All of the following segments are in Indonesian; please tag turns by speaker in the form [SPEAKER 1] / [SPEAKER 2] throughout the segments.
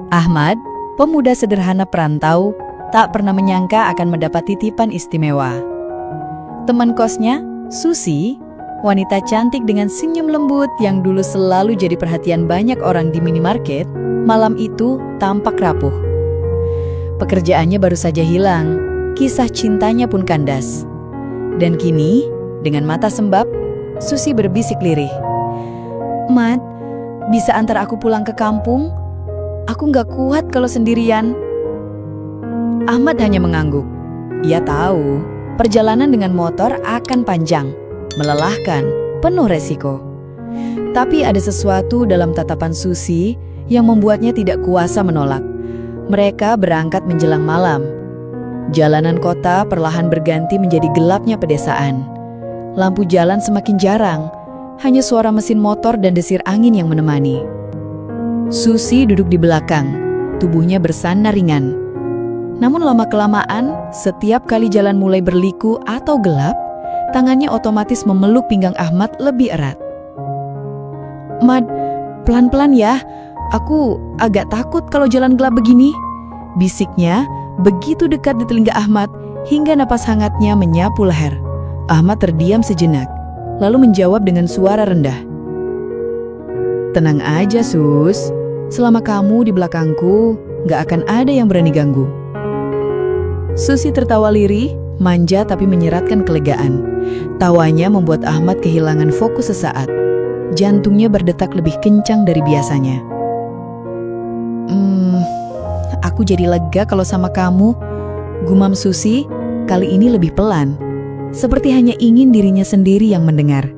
[SPEAKER 1] Ahmad, pemuda sederhana perantau, tak pernah menyangka akan mendapat titipan istimewa. Teman kosnya, Susi, wanita cantik dengan senyum lembut yang dulu selalu jadi perhatian banyak orang di minimarket, malam itu tampak rapuh. Pekerjaannya baru saja hilang, kisah cintanya pun kandas. Dan kini, dengan mata sembab, Susi berbisik lirih. "Mat, bisa antar aku pulang ke kampung? Aku nggak kuat kalau sendirian." Ahmad hanya mengangguk. Ia tahu, perjalanan dengan motor akan panjang, melelahkan, penuh resiko. Tapi ada sesuatu dalam tatapan Susi yang membuatnya tidak kuasa menolak. Mereka berangkat menjelang malam. Jalanan kota perlahan berganti menjadi gelapnya pedesaan. Lampu jalan semakin jarang, hanya suara mesin motor dan desir angin yang menemani. Susi duduk di belakang, tubuhnya bersandar ringan. Namun lama-kelamaan, setiap kali jalan mulai berliku atau gelap, tangannya otomatis memeluk pinggang Ahmad lebih erat. "Mad, pelan-pelan ya, aku agak takut kalau jalan gelap begini," bisiknya begitu dekat di telinga Ahmad hingga napas hangatnya menyapu leher. Ahmad terdiam sejenak, lalu menjawab dengan suara rendah. "Tenang aja, Sus. Selama kamu di belakangku, gak akan ada yang berani ganggu." Susi tertawa lirih, manja tapi menyeratkan kelegaan. Tawanya membuat Ahmad kehilangan fokus sesaat. Jantungnya berdetak lebih kencang dari biasanya. Aku jadi lega kalau sama kamu," gumam Susi, kali ini lebih pelan. Seperti hanya ingin dirinya sendiri yang mendengar.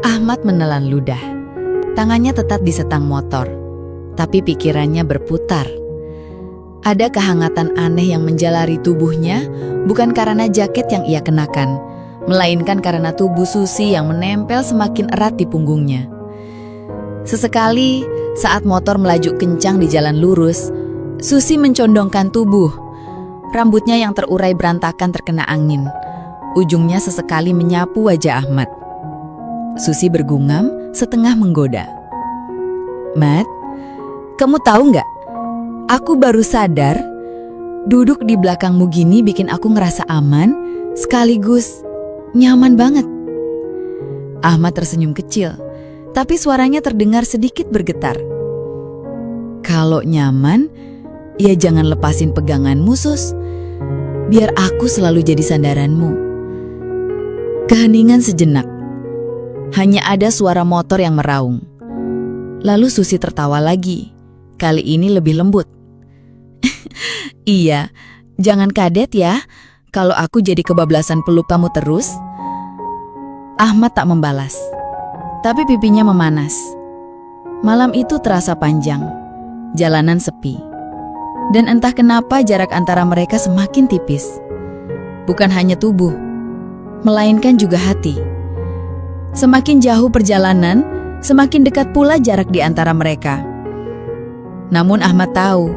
[SPEAKER 1] Ahmad menelan ludah. Tangannya tetap di setang motor, tapi pikirannya berputar. Ada kehangatan aneh yang menjalari tubuhnya, bukan karena jaket yang ia kenakan, melainkan karena tubuh Susi yang menempel semakin erat di punggungnya. Sesekali, saat motor melaju kencang di jalan lurus, Susi mencondongkan tubuh. Rambutnya yang terurai berantakan terkena angin. Ujungnya sesekali menyapu wajah Ahmad. Susi bergumam setengah menggoda. "Mat, kamu tahu nggak? Aku baru sadar, duduk di belakangmu gini bikin aku ngerasa aman, sekaligus nyaman banget." Ahmad tersenyum kecil, tapi suaranya terdengar sedikit bergetar. "Kalau nyaman, ya jangan lepasin peganganmu, Sus. Biar aku selalu jadi sandaranmu." Keheningan sejenak. Hanya ada suara motor yang meraung. Lalu Susi tertawa lagi. Kali ini lebih lembut. "Iya, jangan kadet ya kalau aku jadi kebablasan peluk kamu terus." Ahmad tak membalas, tapi pipinya memanas. Malam itu terasa panjang. Jalanan sepi. Dan entah kenapa jarak antara mereka semakin tipis. Bukan hanya tubuh, melainkan juga hati. Semakin jauh perjalanan, semakin dekat pula jarak di antara mereka. Namun Ahmad tahu,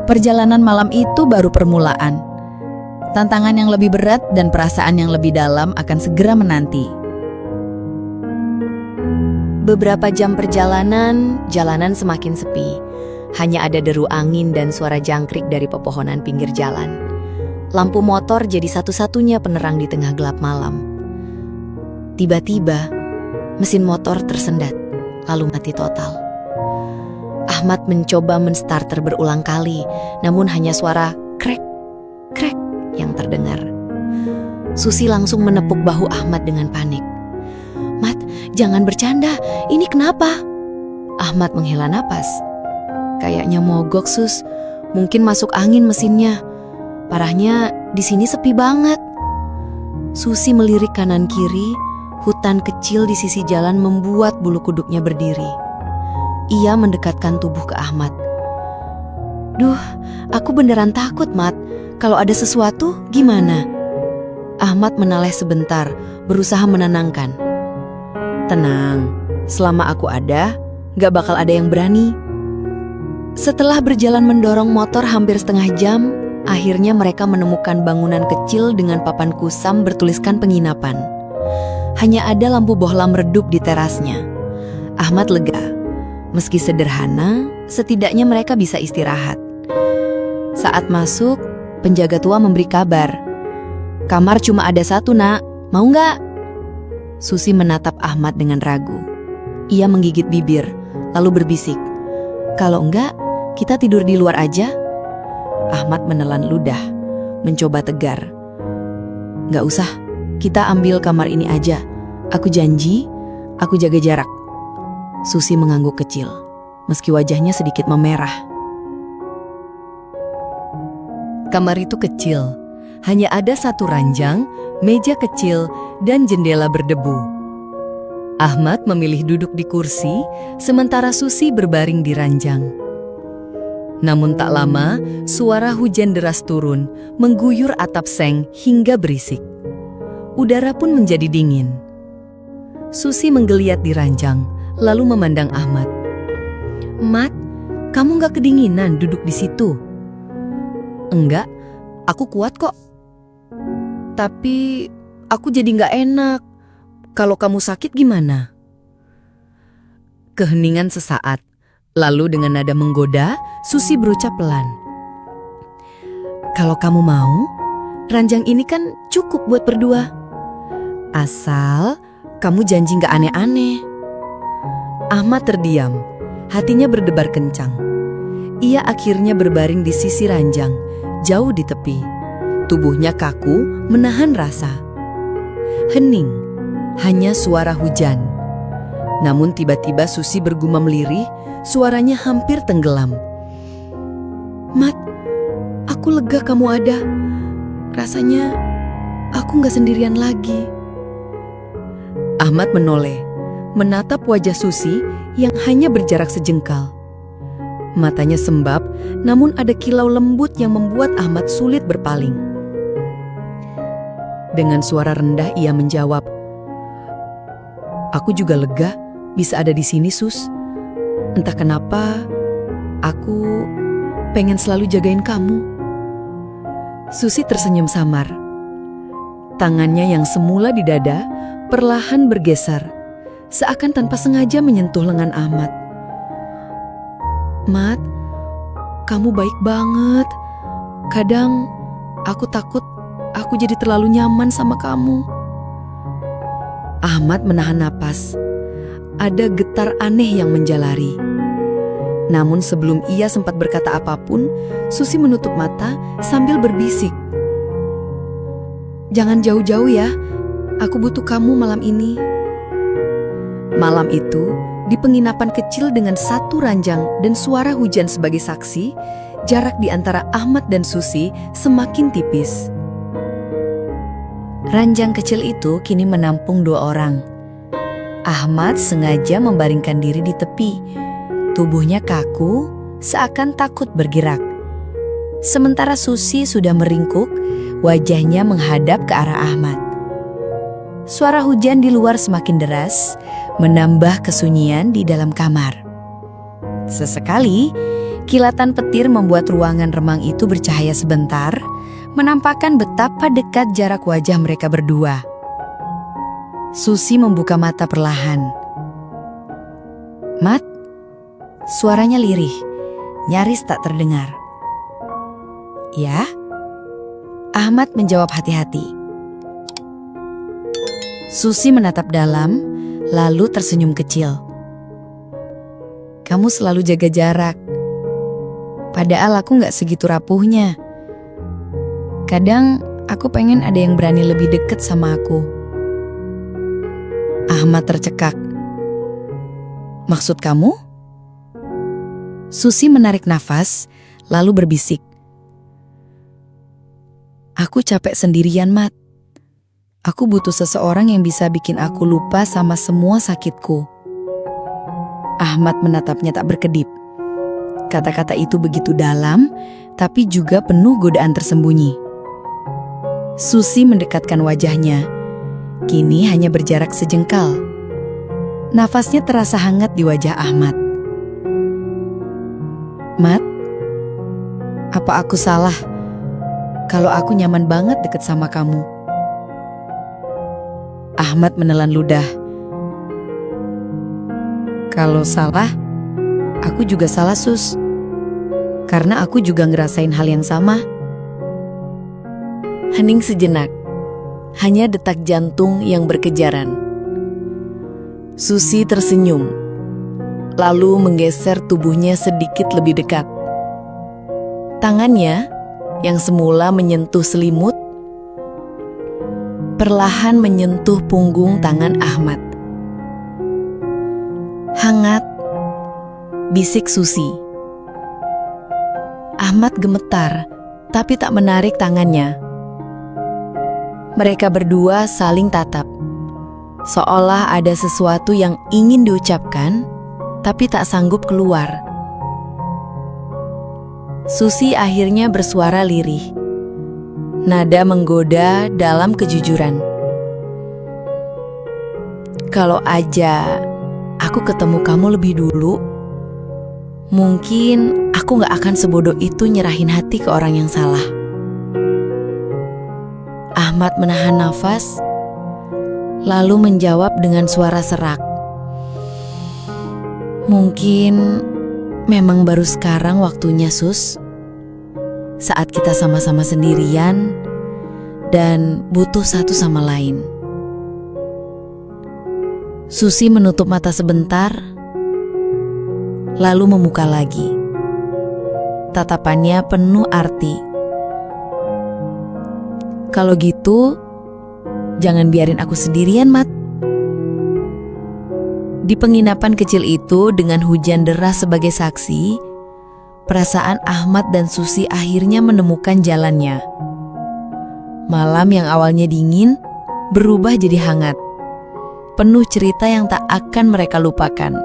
[SPEAKER 1] perjalanan malam itu baru permulaan. Tantangan yang lebih berat dan perasaan yang lebih dalam akan segera menanti. Beberapa jam perjalanan, jalanan semakin sepi. Hanya ada deru angin dan suara jangkrik dari pepohonan pinggir jalan. Lampu motor jadi satu-satunya penerang di tengah gelap malam. Tiba-tiba, mesin motor tersendat, lalu mati total. Ahmad mencoba menstarter berulang kali, namun hanya suara krek, krek yang terdengar. Susi langsung menepuk bahu Ahmad dengan panik. "Mat, jangan bercanda, ini kenapa?" Ahmad menghela napas. "Kayaknya mogok, Sus. Mungkin masuk angin mesinnya. Parahnya di sini sepi banget." Susi melirik kanan kiri. Hutan kecil di sisi jalan membuat bulu kuduknya berdiri. Ia mendekatkan tubuh ke Ahmad. "Duh, aku beneran takut, Mat. Kalau ada sesuatu, gimana?" Ahmad menoleh sebentar, berusaha menenangkan. "Tenang, selama aku ada, gak bakal ada yang berani." Setelah berjalan mendorong motor hampir setengah jam, akhirnya mereka menemukan bangunan kecil dengan papan kusam bertuliskan penginapan. Hanya ada lampu bohlam redup di terasnya. Ahmad lega. Meski sederhana, Setidaknya mereka bisa istirahat. Saat masuk, penjaga tua memberi kabar. "Kamar cuma ada satu, Nak. Mau nggak?" Susi menatap Ahmad dengan ragu. Ia menggigit bibir, lalu berbisik, "Kalau enggak, kita tidur di luar aja." Ahmad menelan ludah, mencoba tegar. "Nggak usah, kita ambil kamar ini aja. Aku janji, aku jaga jarak." Susi mengangguk kecil, meski wajahnya sedikit memerah. Kamar itu kecil, hanya ada satu ranjang, meja kecil, dan jendela berdebu. Ahmad memilih duduk di kursi, sementara Susi berbaring di ranjang. Namun tak lama, suara hujan deras turun, mengguyur atap seng hingga berisik. Udara pun menjadi dingin. Susi menggeliat di ranjang, lalu memandang Ahmad. "Mat, kamu gak kedinginan duduk di situ?" "Enggak, aku kuat kok. Tapi aku jadi gak enak. Kalau kamu sakit gimana?" Keheningan sesaat, lalu dengan nada menggoda, Susi berucap pelan. "Kalau kamu mau, ranjang ini kan cukup buat berdua. Asal kamu janji gak aneh-aneh." Ahmad terdiam, hatinya berdebar kencang. Ia akhirnya berbaring di sisi ranjang, jauh di tepi. Tubuhnya kaku, menahan rasa. Hening, hanya suara hujan. Namun tiba-tiba Susi bergumam lirih, suaranya hampir tenggelam. "Mat, aku lega kamu ada. Rasanya aku gak sendirian lagi." Ahmad menoleh, menatap wajah Susi yang hanya berjarak sejengkal. Matanya sembab, namun ada kilau lembut yang membuat Ahmad sulit berpaling. Dengan suara rendah ia menjawab, "Aku juga lega bisa ada di sini, Sus. Entah kenapa, aku pengen selalu jagain kamu." Susi tersenyum samar. Tangannya yang semula di dada perlahan bergeser, seakan tanpa sengaja menyentuh lengan Ahmad. "Mat, kamu baik banget. Kadang aku takut aku jadi terlalu nyaman sama kamu." Ahmad menahan napas. Ada getar aneh yang menjalari. Namun sebelum ia sempat berkata apapun, Susi menutup mata sambil berbisik, "Jangan jauh-jauh ya, aku butuh kamu malam ini." Malam itu, di penginapan kecil dengan satu ranjang dan suara hujan sebagai saksi, jarak di antara Ahmad dan Susi semakin tipis. Ranjang kecil itu kini menampung 2 orang. Ahmad sengaja membaringkan diri di tepi. Tubuhnya kaku, seakan takut bergerak. Sementara Susi sudah meringkuk, wajahnya menghadap ke arah Ahmad. Suara hujan di luar semakin deras, menambah kesunyian di dalam kamar. Sesekali, kilatan petir membuat ruangan remang itu bercahaya sebentar, menampakkan betapa dekat jarak wajah mereka berdua. Susi membuka mata perlahan. "Mat?" Suaranya lirih, nyaris tak terdengar. "Ya?" Ahmad menjawab hati-hati. Susi menatap dalam, lalu tersenyum kecil. "Kamu selalu jaga jarak. Padahal aku gak segitu rapuhnya. Kadang aku pengen ada yang berani lebih deket sama aku." Ahmad tercekak. "Maksud kamu?" Susi menarik nafas, lalu berbisik, "Aku capek sendirian, Mat. Aku butuh seseorang yang bisa bikin aku lupa sama semua sakitku." Ahmad menatapnya tak berkedip. Kata-kata itu begitu dalam, tapi juga penuh godaan tersembunyi. Susi mendekatkan wajahnya. Kini hanya berjarak sejengkal. Nafasnya terasa hangat di wajah Ahmad. "Mat, apa aku salah kalau aku nyaman banget deket sama kamu?" Ahmad menelan ludah. "Kalau salah, Aku juga salah, Sus. Karena aku juga ngerasain hal yang sama. Hening sejenak. Hanya detak jantung yang berkejaran. Susi tersenyum, lalu menggeser tubuhnya sedikit lebih dekat. Tangannya, yang semula menyentuh selimut, perlahan menyentuh punggung tangan Ahmad. "Hangat," bisik Susi. Ahmad gemetar, tapi tak menarik tangannya. Mereka berdua saling tatap, seolah ada sesuatu yang ingin diucapkan, tapi tak sanggup keluar. Susi akhirnya bersuara lirih. Nada menggoda dalam kejujuran. "Kalau aja aku ketemu kamu lebih dulu, mungkin aku gak akan sebodoh itu nyerahin hati ke orang yang salah." Ahmad menahan nafas, lalu menjawab dengan suara serak. "Mungkin memang baru sekarang waktunya, Sus. Saat kita sama-sama sendirian dan butuh satu sama lain." Susi menutup mata sebentar, lalu membuka lagi. Tatapannya penuh arti. "Kalau gitu, jangan biarin aku sendirian, Mat." Di penginapan kecil itu dengan hujan deras sebagai saksi, perasaan Ahmad dan Susi akhirnya menemukan jalannya. Malam yang awalnya dingin berubah jadi hangat, penuh cerita yang tak akan mereka lupakan.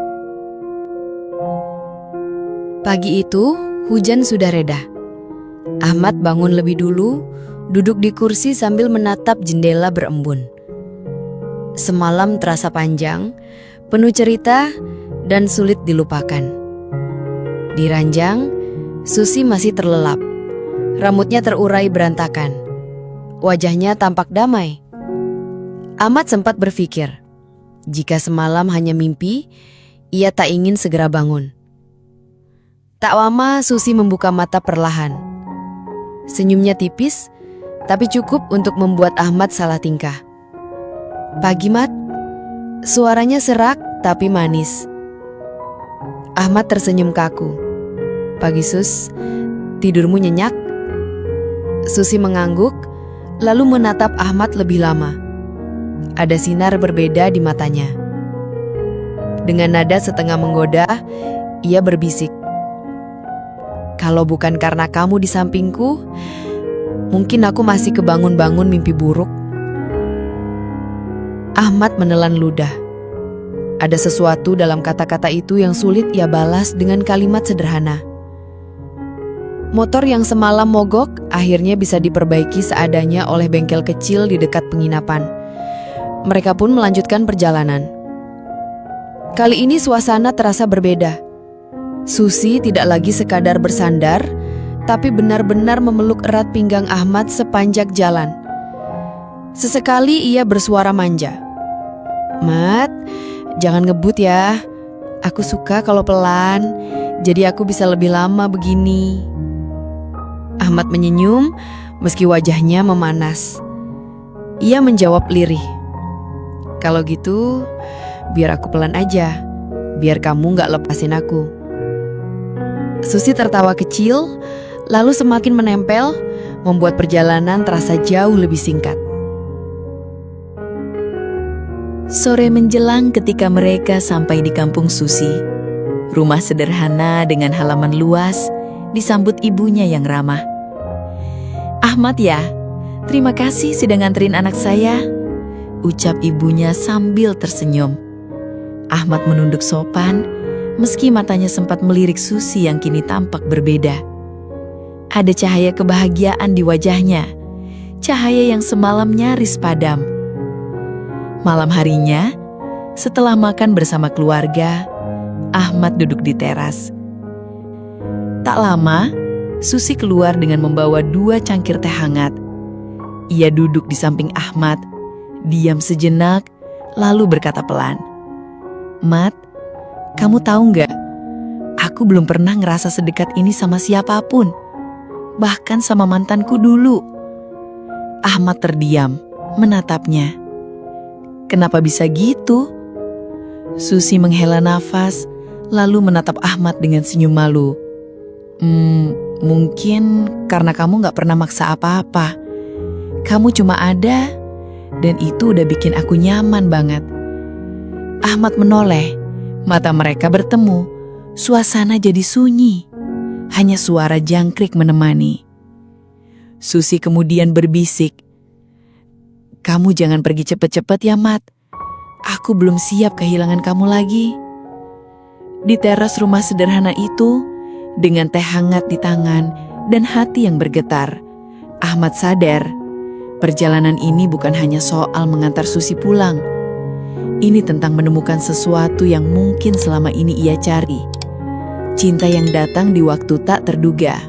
[SPEAKER 1] Pagi itu, hujan sudah reda. Ahmad bangun lebih dulu, duduk di kursi sambil menatap jendela berembun. Semalam terasa panjang, penuh cerita dan sulit dilupakan. Di ranjang, Susi masih terlelap. Rambutnya terurai berantakan. Wajahnya tampak damai. Ahmad sempat berpikir, jika semalam hanya mimpi, ia tak ingin segera bangun. Tak lama Susi membuka mata perlahan. Senyumnya tipis, tapi cukup untuk membuat Ahmad salah tingkah. "Pagi, Mat." Suaranya serak tapi manis. Ahmad tersenyum kaku. "Pagi, Sus. Tidurmu nyenyak?" Susi mengangguk, lalu menatap Ahmad lebih lama. Ada sinar berbeda di matanya. Dengan nada setengah menggoda, ia berbisik, "Kalau bukan karena kamu di sampingku, mungkin aku masih kebangun-bangun mimpi buruk." Ahmad menelan ludah. Ada sesuatu dalam kata-kata itu yang sulit ia balas dengan kalimat sederhana. Motor yang semalam mogok akhirnya bisa diperbaiki seadanya oleh bengkel kecil di dekat penginapan. Mereka pun melanjutkan perjalanan. Kali ini suasana terasa berbeda. Susi tidak lagi sekadar bersandar, tapi benar-benar memeluk erat pinggang Ahmad sepanjang jalan. Sesekali ia bersuara manja. "Mat, jangan ngebut ya. Aku suka kalau pelan, jadi aku bisa lebih lama begini." Ahmad menyenyum meski wajahnya memanas. Ia menjawab lirih, "Kalau gitu, biar aku pelan aja, biar kamu gak lepasin aku." Susi tertawa kecil, lalu semakin menempel, membuat perjalanan terasa jauh lebih singkat. Sore menjelang ketika mereka sampai di kampung Susi. Rumah sederhana dengan halaman luas, disambut ibunya yang ramah. "Ahmad ya, terima kasih sudah nganterin anak saya," ucap ibunya sambil tersenyum. Ahmad menunduk sopan, meski matanya sempat melirik Susi yang kini tampak berbeda. Ada cahaya kebahagiaan di wajahnya, cahaya yang semalam nyaris padam. Malam harinya, setelah makan bersama keluarga, Ahmad duduk di teras. Tak lama, Susi keluar dengan membawa 2 cangkir teh hangat. Ia duduk di samping Ahmad, diam sejenak, lalu berkata pelan, "Mat, kamu tahu nggak? Aku belum pernah ngerasa sedekat ini sama siapapun, bahkan sama mantanku dulu. Ahmad terdiam, menatapnya. Kenapa bisa gitu? Susi menghela nafas, lalu menatap Ahmad dengan senyum malu. Mungkin karena kamu gak pernah maksa apa-apa. Kamu cuma ada, dan itu udah bikin aku nyaman banget. Ahmad menoleh, mata mereka bertemu, suasana jadi sunyi. Hanya suara jangkrik menemani. Susi kemudian berbisik, "Kamu jangan pergi cepet-cepet ya, Mat. Aku belum siap kehilangan kamu lagi." Di teras rumah sederhana itu, dengan teh hangat di tangan dan hati yang bergetar, Ahmad sadar perjalanan ini bukan hanya soal mengantar Susi pulang. Ini tentang menemukan sesuatu yang mungkin selama ini ia cari. Cinta yang datang di waktu tak terduga.